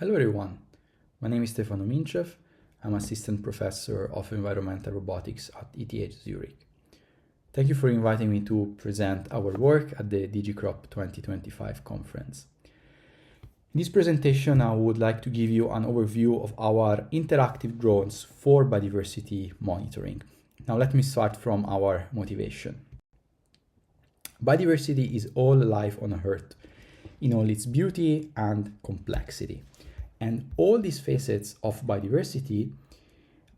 Hello everyone, my name is Stefano Mintchev. I'm Assistant Professor of Environmental Robotics at ETH Zurich. Thank you for inviting me to present our work at the DigiCrop 2025 conference. In this presentation, I would like to give you an overview of our interactive drones for biodiversity monitoring. Now let me start from our motivation. Biodiversity is all life on Earth in all its beauty and complexity. And all these facets of biodiversity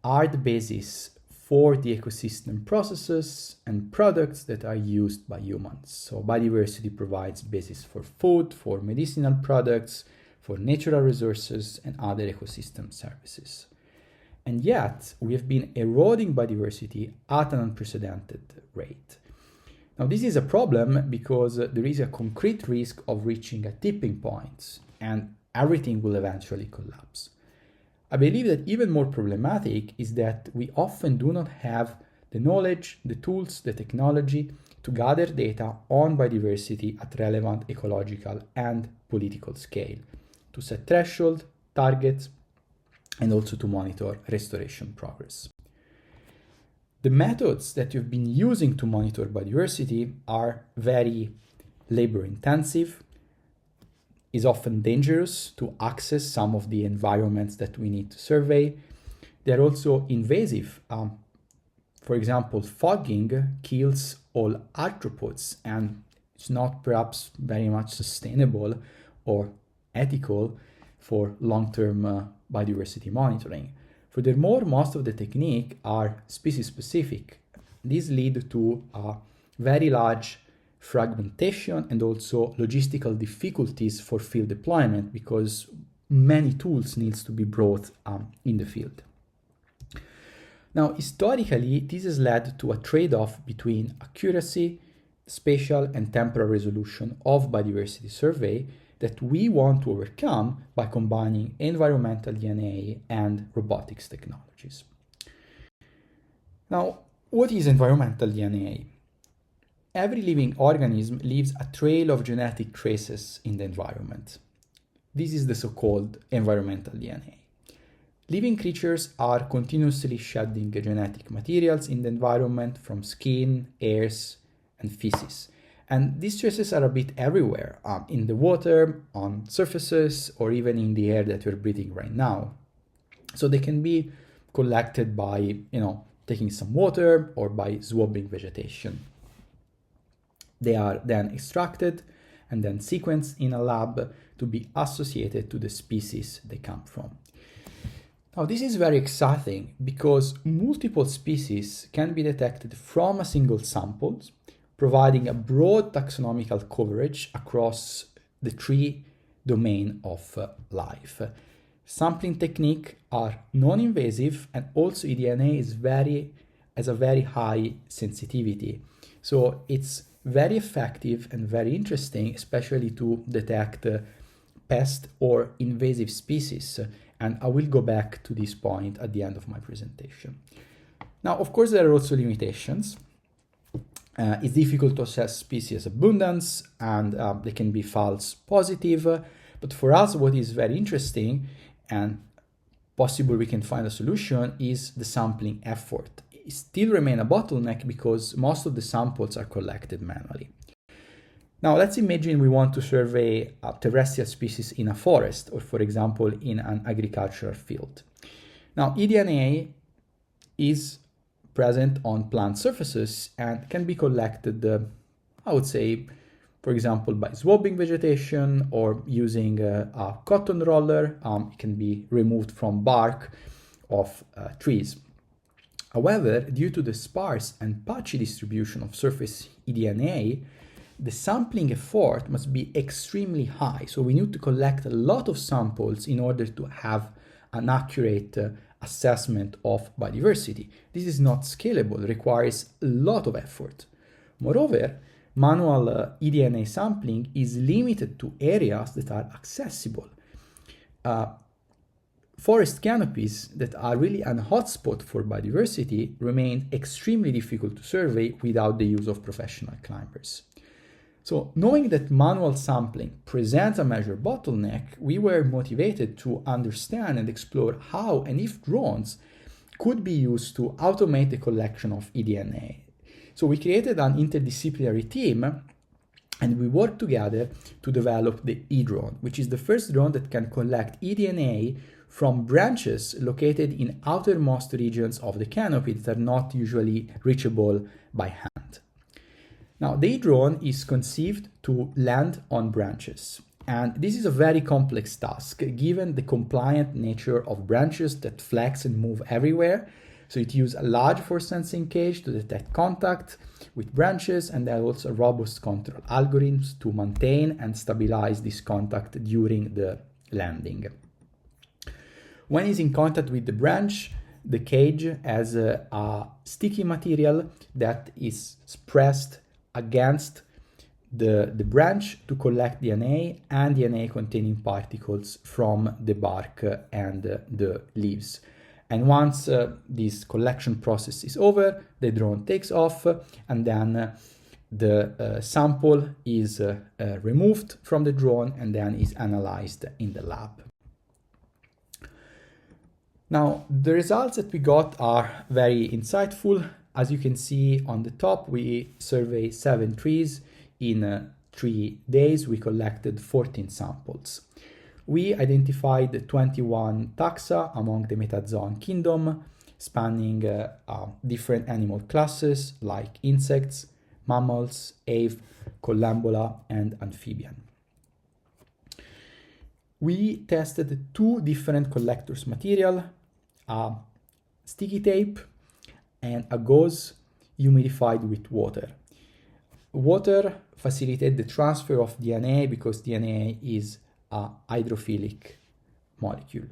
are the basis for the ecosystem processes and products that are used by humans. So biodiversity provides basis for food, for medicinal products, for natural resources and other ecosystem services. And yet we have been eroding biodiversity at an unprecedented rate. Now this is a problem because there is a concrete risk of reaching a tipping point and everything will eventually collapse. I believe that even more problematic is that we often do not have the knowledge, the tools, the technology to gather data on biodiversity at relevant ecological and political scale, to set thresholds, targets, and also to monitor restoration progress. The methods that you've been using to monitor biodiversity are very labor intensive, is often dangerous to access some of the environments that we need to survey. They're also invasive. For example, fogging kills all arthropods and it's not perhaps very much sustainable or ethical for long-term biodiversity monitoring. Furthermore, most of the techniques are species-specific. These lead to a very large fragmentation and also logistical difficulties for field deployment because many tools needs to be brought in the field. Now, historically, this has led to a trade-off between accuracy, spatial and temporal resolution of biodiversity survey that we want to overcome by combining environmental DNA and robotics technologies. Now, what is environmental DNA? Every living organism leaves a trail of genetic traces in the environment. This is the so-called environmental DNA. Living creatures are continuously shedding genetic materials in the environment from skin, hairs, and feces. And these traces are a bit everywhere, in the water, on surfaces, or even in the air that we're breathing right now. So they can be collected by, taking some water or by swabbing vegetation. They are then extracted and then sequenced in a lab to be associated to the species they come from. Now, this is very exciting because multiple species can be detected from a single sample, providing a broad taxonomical coverage across the three domains of life. Sampling techniques are non-invasive and also eDNA has a very high sensitivity. So it's very effective and very interesting, especially to detect pest or invasive species. And I will go back to this point at the end of my presentation. Now, of course, there are also limitations. It's difficult to assess species abundance and they can be false positive. But for us, what is very interesting and possible we can find a solution is the sampling effort. It still remains a bottleneck because most of the samples are collected manually. Now, let's imagine we want to survey a terrestrial species in a forest or, for example, in an agricultural field. Now, eDNA is present on plant surfaces and can be collected, I would say, for example, by swabbing vegetation or using a cotton roller. It can be removed from bark of trees. However, due to the sparse and patchy distribution of surface eDNA, the sampling effort must be extremely high. So we need to collect a lot of samples in order to have an accurate assessment of biodiversity. This is not scalable, it requires a lot of effort. Moreover, manual eDNA sampling is limited to areas that are accessible. Forest canopies that are really a hotspot for biodiversity remain extremely difficult to survey without the use of professional climbers. So knowing that manual sampling presents a major bottleneck, we were motivated to understand and explore how and if drones could be used to automate the collection of eDNA. So we created an interdisciplinary team and we worked together to develop the eDrone, which is the first drone that can collect eDNA from branches located in outermost regions of the canopy that are not usually reachable by hand. Now, the drone is conceived to land on branches, and this is a very complex task given the compliant nature of branches that flex and move everywhere. So it uses a large force sensing cage to detect contact with branches, and there are also robust control algorithms to maintain and stabilize this contact during the landing. When it's in contact with the branch, the cage has a sticky material that is pressed against the branch to collect DNA and DNA containing particles from the bark and the leaves. And once this collection process is over, the drone takes off and then the sample is removed from the drone and then is analyzed in the lab. Now, the results that we got are very insightful. As you can see on the top, we surveyed 7 trees. In 3 days, we collected 14 samples. We identified 21 taxa among the metazoan kingdom, spanning different animal classes like insects, mammals, aves, collembola, and amphibian. We tested 2 different collectors material, a sticky tape and a gauze humidified with water. Water facilitated the transfer of DNA because DNA is a hydrophilic molecule.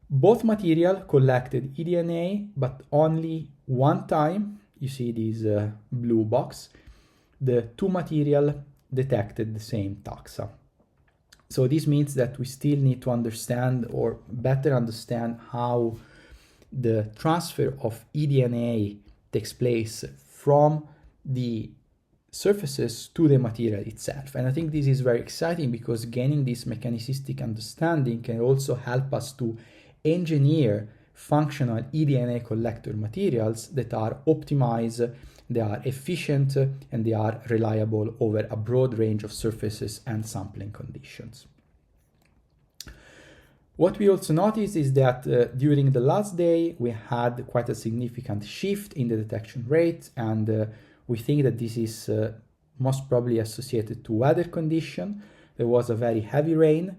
Both material collected eDNA, but only one time. You see this blue box. The 2 material detected the same taxa. So this means that we still need to understand or better understand how the transfer of eDNA takes place from the surfaces to the material itself. And I think this is very exciting because gaining this mechanicistic understanding can also help us to engineer functional eDNA collector materials that are optimized, they are efficient, and they are reliable over a broad range of surfaces and sampling conditions. What we also noticed is that during the last day, we had quite a significant shift in the detection rate, and we think that this is most probably associated to weather condition. There was a very heavy rain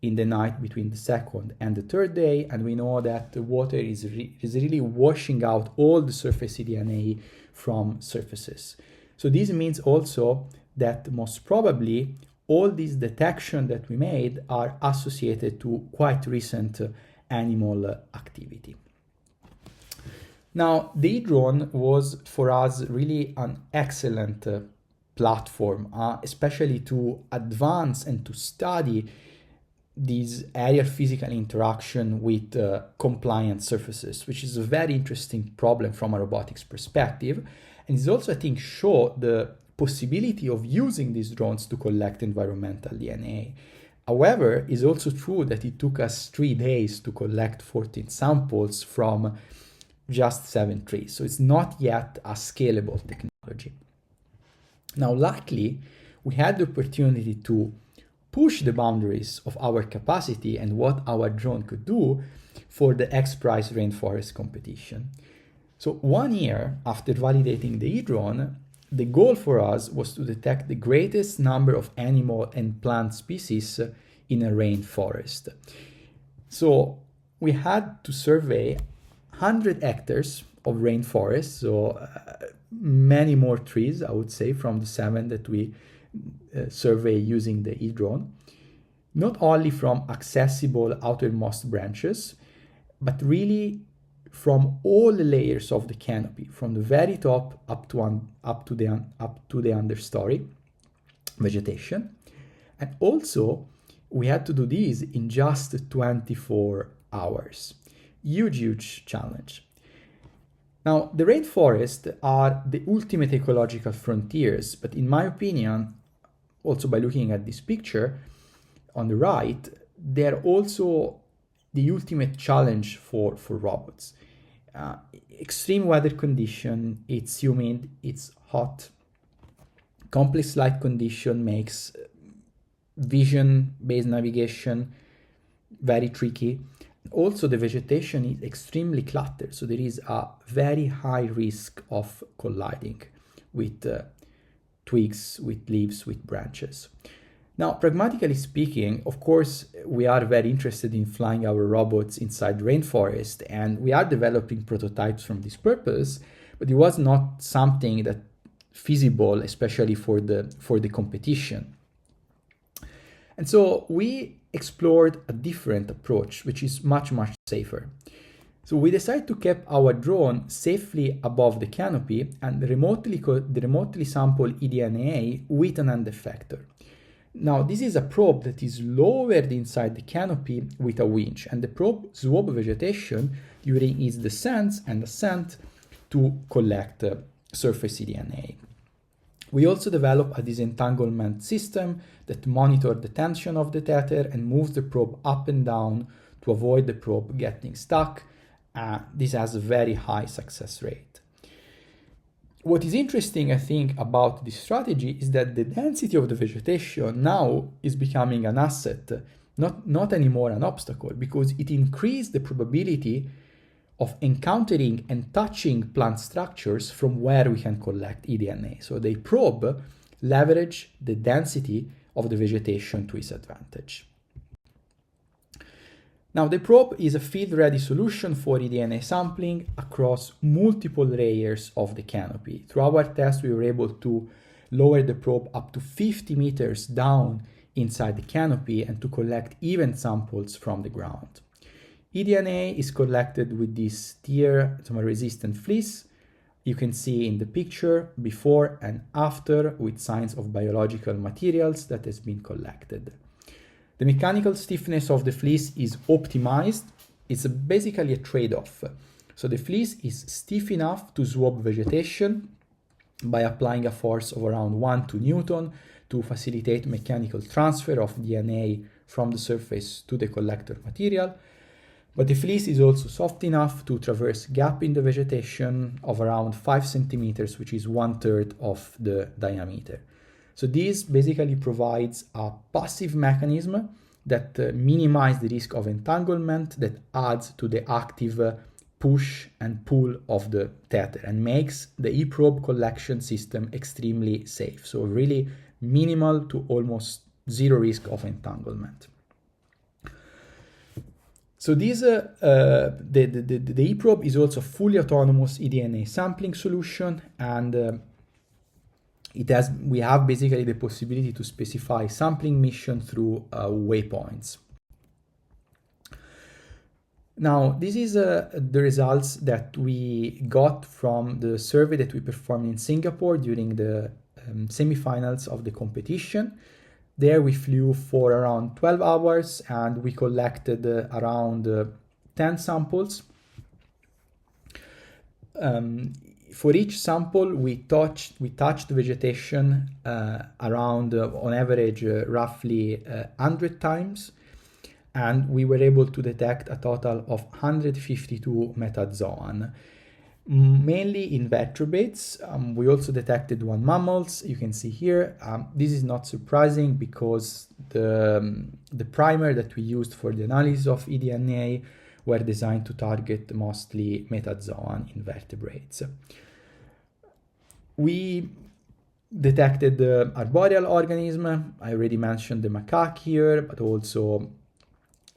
in the night between the second and the third day, and we know that the water is really washing out all the surface eDNA from surfaces. So this means also that most probably all these detections that we made are associated to quite recent animal activity. Now, the drone was for us really an excellent platform, especially to advance and to study this aerial physical interaction with compliant surfaces, which is a very interesting problem from a robotics perspective. And it's also, I think, show the possibility of using these drones to collect environmental DNA. However, it's also true that it took us 3 days to collect 14 samples from just 7 trees. So it's not yet a scalable technology. Now, luckily, we had the opportunity to push the boundaries of our capacity and what our drone could do for the X Prize Rainforest competition. So 1 year after validating the eDrone, the goal for us was to detect the greatest number of animal and plant species in a rainforest. So we had to survey 100 hectares of rainforest, so many more trees, I would say, from the 7 that we survey using the eDrone, not only from accessible outermost branches, but really from all the layers of the canopy, from the very top up to the understory vegetation. And also, we had to do this in just 24 hours. Huge challenge. Now, the rainforests are the ultimate ecological frontiers, but in my opinion, also by looking at this picture on the right, they're also the ultimate challenge for robots. Extreme weather condition, it's humid, it's hot, complex light condition makes vision-based navigation very tricky. Also, the vegetation is extremely cluttered, so there is a very high risk of colliding with twigs, with leaves, with branches. Now, pragmatically speaking, of course, we are very interested in flying our robots inside rainforest, and we are developing prototypes from this purpose, but it was not something that feasible, especially for the competition. And so we explored a different approach, which is much safer. So we decided to keep our drone safely above the canopy and remotely sample eDNA with an end effector. Now, this is a probe that is lowered inside the canopy with a winch, and the probe swabs vegetation during its descent and ascent to collect surface eDNA. We also develop a disentanglement system that monitors the tension of the tether and moves the probe up and down to avoid the probe getting stuck. This has a very high success rate. What is interesting, I think, about this strategy is that the density of the vegetation now is becoming an asset, not anymore an obstacle, because it increased the probability of encountering and touching plant structures from where we can collect eDNA. So the probe leverage the density of the vegetation to its advantage. Now, the probe is a field-ready solution for eDNA sampling across multiple layers of the canopy. Through our test, we were able to lower the probe up to 50 meters down inside the canopy and to collect even samples from the ground. eDNA is collected with this tear-resistant fleece. You can see in the picture before and after with signs of biological materials that has been collected. The mechanical stiffness of the fleece is optimized. It's basically a trade-off. So the fleece is stiff enough to swab vegetation by applying a force of around 1 Newton to facilitate mechanical transfer of DNA from the surface to the collector material. But the fleece is also soft enough to traverse gap in the vegetation of around 5 centimeters, which is 1/3 of the diameter. So this basically provides a passive mechanism that minimizes the risk of entanglement, that adds to the active push and pull of the tether and makes the eProbe collection system extremely safe. So really minimal to almost zero risk of entanglement. So this, the eProbe is also a fully autonomous eDNA sampling solution, and we have basically the possibility to specify sampling mission through waypoints. Now, this is the results that we got from the survey that we performed in Singapore during the semifinals of the competition. There we flew for around 12 hours and we collected around 10 samples. For each sample, we touched vegetation around, on average, roughly 100 times, and we were able to detect a total of 152 metazoan, mainly invertebrates. We also detected 1 mammals. You can see here. This is not surprising because the primer that we used for the analysis of eDNA were designed to target mostly metazoan invertebrates. We detected the arboreal organism. I already mentioned the macaque here, but also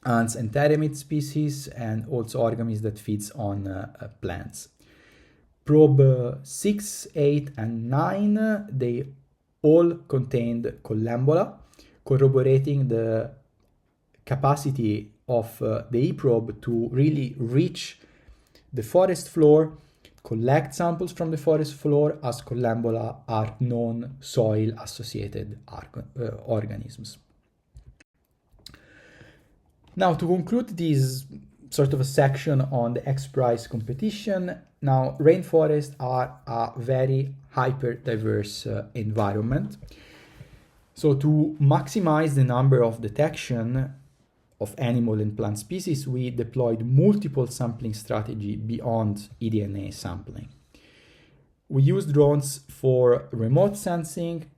ants and termite species, and also organisms that feeds on plants. Probe 6, 8, and 9, they all contained collembola, corroborating the capacity of the eProbe to really reach the forest floor, collect samples from the forest floor, as collembola are non-soil associated organisms. Now, to conclude this sort of a section on the X Prize competition, Now, rainforests are a very hyper-diverse environment. So to maximize the number of detection of animal and plant species, we deployed multiple sampling strategies beyond eDNA sampling. We used drones for remote sensing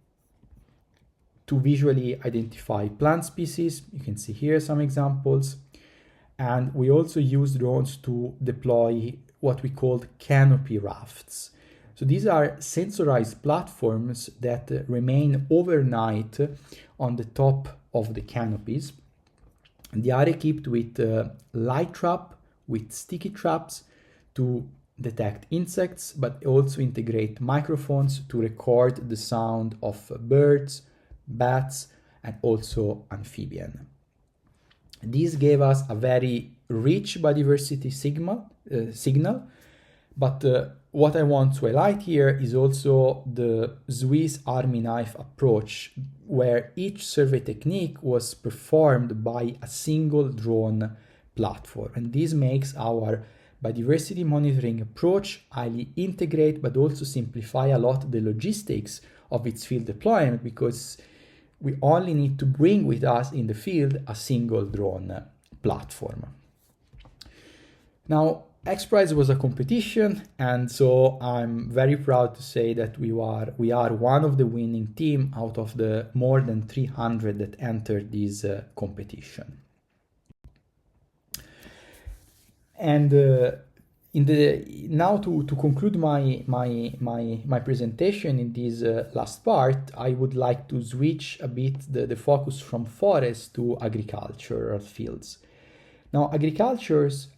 to visually identify plant species. You can see here some examples. And we also used drones to deploy what we called canopy rafts. So these are sensorized platforms that remain overnight on the top of the canopies. And they are equipped with light trap, with sticky traps to detect insects, but also integrate microphones to record the sound of birds, bats, and also amphibian. This gave us a very rich biodiversity signal, but what I want to highlight here is also the Swiss Army knife approach, where each survey technique was performed by a single drone platform. And this makes our biodiversity monitoring approach highly integrate, but also simplify a lot the logistics of its field deployment, because we only need to bring with us in the field a single drone platform. Now, XPRIZE was a competition, and so I'm very proud to say that we are one of the winning team out of the more than 300 that entered this competition. And now to conclude my presentation in this last part, I would like to switch a bit the focus from forest to agricultural fields. Now, agricultures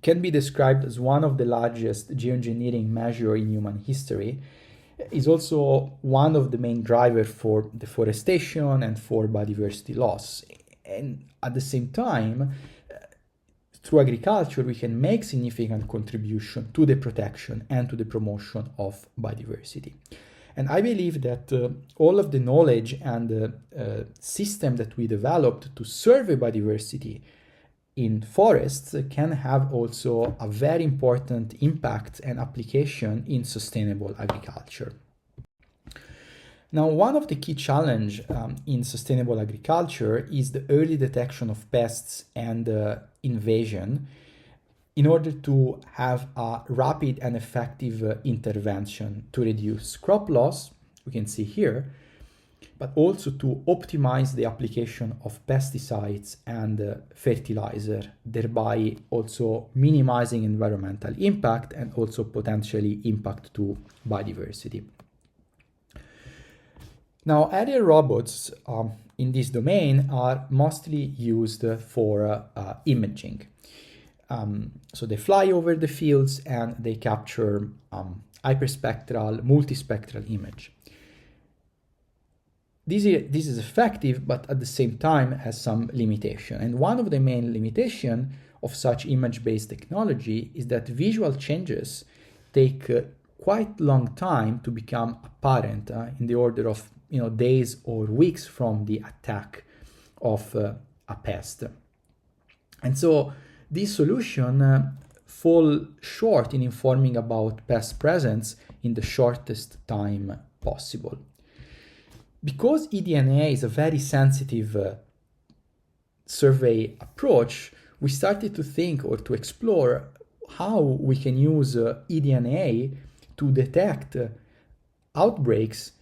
can be described as one of the largest geoengineering measures in human history. Is also one of the main drivers for deforestation and for biodiversity loss. And at the same time, through agriculture, we can make significant contribution to the protection and to the promotion of biodiversity. And I believe that all of the knowledge and the system that we developed to survey biodiversity in forests can have also a very important impact and application in sustainable agriculture. Now, one of the key challenges in sustainable agriculture is the early detection of pests and invasion in order to have a rapid and effective intervention to reduce crop loss, we can see here, but also to optimize the application of pesticides and fertilizer, thereby also minimizing environmental impact and also potentially impact to biodiversity. Now, aerial robots in this domain are mostly used for imaging. So they fly over the fields and they capture hyperspectral, multispectral image. This is effective, but at the same time has some limitation. And one of the main limitations of such image-based technology is that visual changes take quite long time to become apparent, in the order of days or weeks from the attack of a pest. And so this solution fall short in informing about pest presence in the shortest time possible. Because eDNA is a very sensitive survey approach, we started to think or to explore how we can use eDNA to detect outbreaks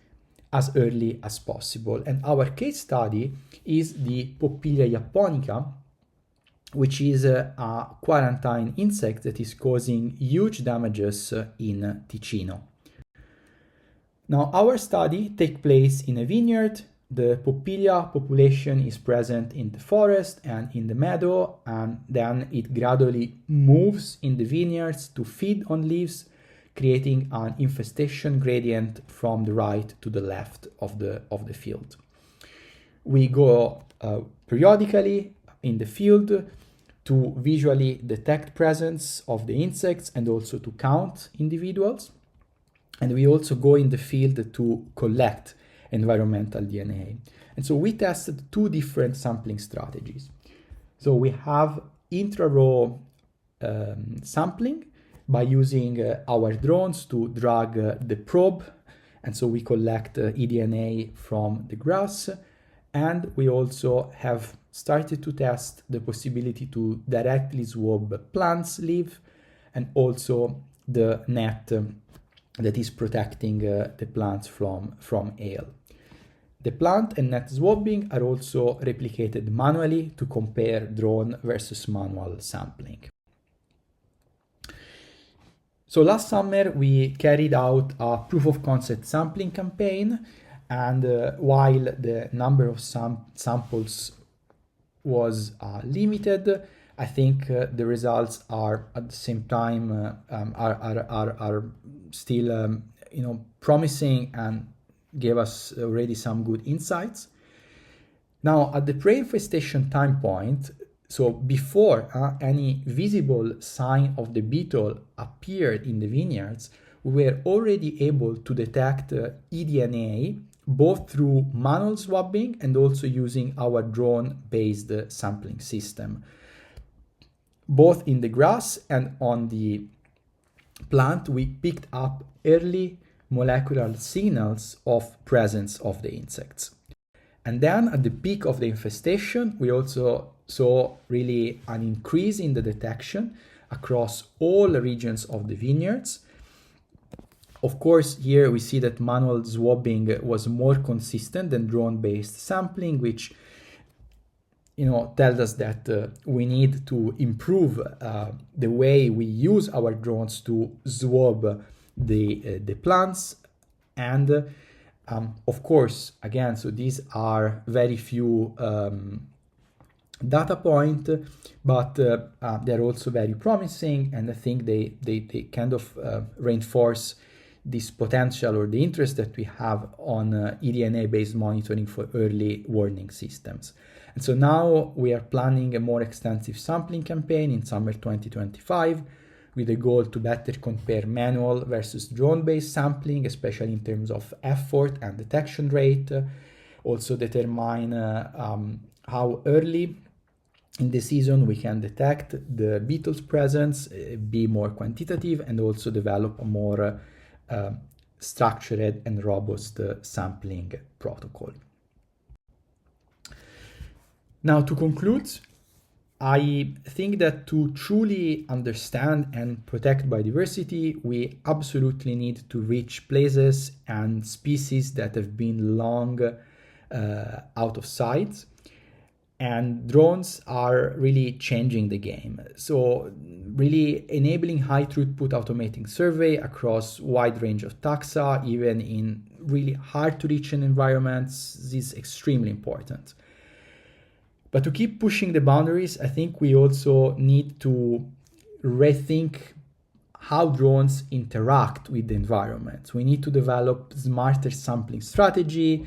as early as possible. And our case study is the Popillia japonica, which is a quarantine insect that is causing huge damages in Ticino. Now, our study takes place in a vineyard. The Popillia population is present in the forest and in the meadow, and then it gradually moves in the vineyards to feed on leaves, creating an infestation gradient from the right to the left of the field. We go periodically in the field to visually detect presence of the insects and also to count individuals. And we also go in the field to collect environmental DNA. And so we tested two different sampling strategies. So we have intra-row sampling by using our drones to drag the probe, and so we collect eDNA from the grass. And we also have started to test the possibility to directly swab plants' leaf and also the net that is protecting the plants from hail. The plant and net swabbing are also replicated manually to compare drone versus manual sampling. So last summer we carried out a proof of concept sampling campaign, and while the number of samples was limited, I think the results are at the same time are still promising and gave us already some good insights. Now at the pre-infestation time point, so before any visible sign of the beetle appeared in the vineyards, we were already able to detect eDNA both through manual swabbing and also using our drone-based sampling system, both in the grass and on the plant. We picked up early molecular signals of presence of the insects. And then at the peak of the infestation, we also saw really an increase in the detection across all regions of the vineyards. Of course, here we see that manual swabbing was more consistent than drone-based sampling, which tells us that we need to improve the way we use our drones to swab the plants. And of course, again, so these are very few data point, but they're also very promising, and I think they kind of reinforce this potential or the interest that we have on eDNA-based monitoring for early warning systems. And so now we are planning a more extensive sampling campaign in summer 2025 with a goal to better compare manual versus drone-based sampling, especially in terms of effort and detection rate. Also determine how early in the season we can detect the beetle's presence, be more quantitative, and also develop a more structured and robust sampling protocol. Now, to conclude, I think that to truly understand and protect biodiversity, we absolutely need to reach places and species that have been long out of sight. And drones are really changing the game. So really enabling high throughput automating survey across wide range of taxa, even in really hard to reach environments, is extremely important. But to keep pushing the boundaries, I think we also need to rethink how drones interact with the environment. We need to develop smarter sampling strategy,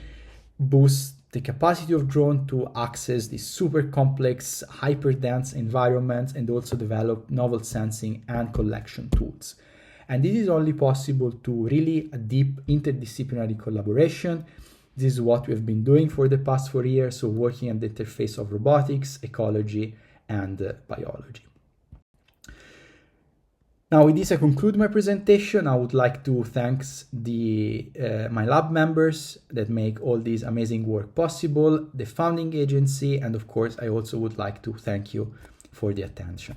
boost the capacity of drone to access these super complex, hyper-dense environments, and also develop novel sensing and collection tools. And this is only possible to really a deep interdisciplinary collaboration. This is what we've been doing for the past 4 years, so working at the interface of robotics, ecology, and biology. Now, with this, I conclude my presentation. I would like to thank my lab members that make all this amazing work possible, the founding agency, and of course, I also would like to thank you for the attention.